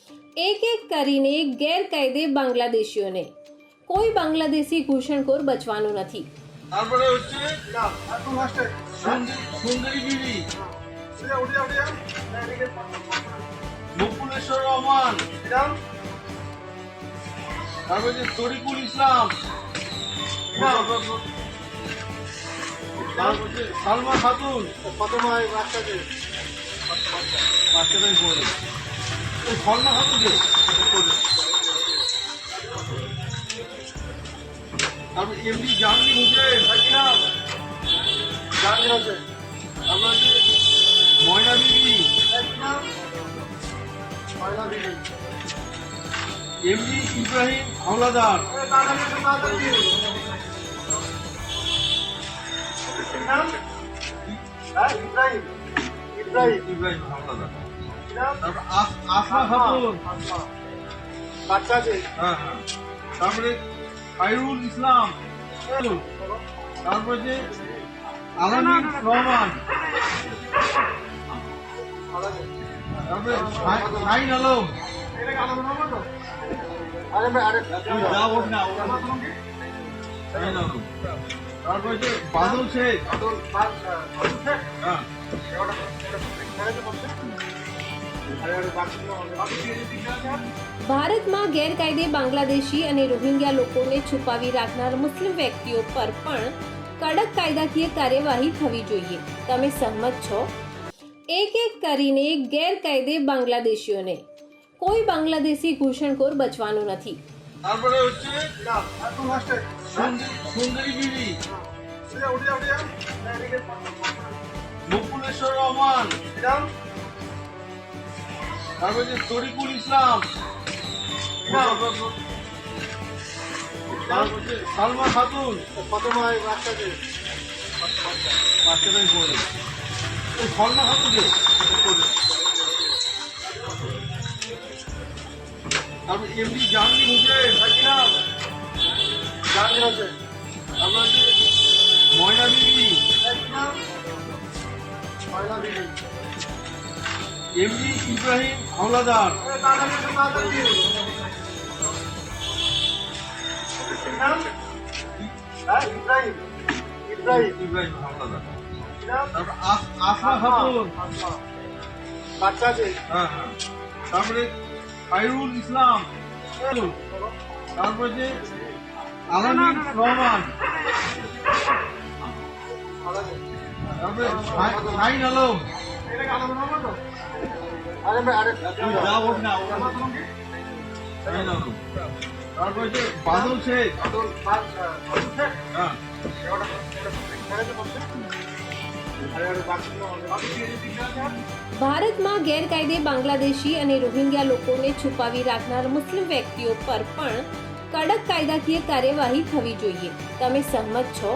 એક એક કરીને ગેરકાયદે બાંગ્લાદેશીઓને કોઈ બાંગ્લાદેશી ઘૂસણખોર બચવાનું નથી। তারপরে হচ্ছে সুন্দরী বিবি, মুকুলেশ্বর রহমান, তারপরে যে তরিকুল ইসলাম, তারপর যে সালমা খাতুন, বাচ্চাটাই পড়ে ওই সালমা খাতুনকে, তারপর এমডি জাহাঙ্গীর হোসেন, তারপর যে ময়না বিবি, এমডি ইব্রাহিম হাওলাদার, ইব্রাহিম হাওলাদার, তারপর আসমা খাতুন, হ্যাঁ হ্যাঁ, তারপরে খায়রুল ইসলাম, তারপরে যে আলামিন রহমান, তারপরে শাহিন আলম, শাহিন আলম, তারপরে যে বাদল শেখ, হ্যাঁ ભારતમાં ગેરકાયદે બાંગ્લાદેશી અને રોહિંગ્યા લોકોને છુપાવી રાખનાર મુસ્લિમ વ્યક્તિઓ પર પણ કડક કાયદાકીય કાર્યવાહી થવી જોઈએ। તમે સહમત છો? એક એક કરીને ગેરકાયદે બાંગ્લાદેશીઓને કોઈ બાંગ્લાદેશી ઘૂસણખોર બચવાનું નથી। তারপরে হচ্ছে সুন্দরী বিবি, মুকুলেশ্বর রহমান, তারপরে যে তরিকুল ইসলাম, তারপর যে সালমা খাতুন, বাচ্চাটাই পড়ে ওই সালমা খাতুনকে, তারপর এমডি জাহাঙ্গীর হোসেন, তারপর যে ময়না বিবি, এমডি ইব্রাহিম হাওলাদার, ইব্রাহিম হাওলাদার, তারপর আসমা খাতুন, হ্যাঁ হ্যাঁ, তারপরে খায়রুল ইসলাম, তারপরে যে আলামিন রহমান, তারপরে শাহিন আলম, শাহিন আলম, তারপরে যে বাদল শেখ, হ্যাঁ ભારતમાં ગેરકાયદે બાંગ્લાદેશી અને રોહિંગ્યા લોકોને છુપાવી રાખનાર મુસ્લિમ વ્યક્તિઓ પર પણ કડક કાયદાકીય કાર્યવાહી થવી જોઈએ। તમે સહમત છો?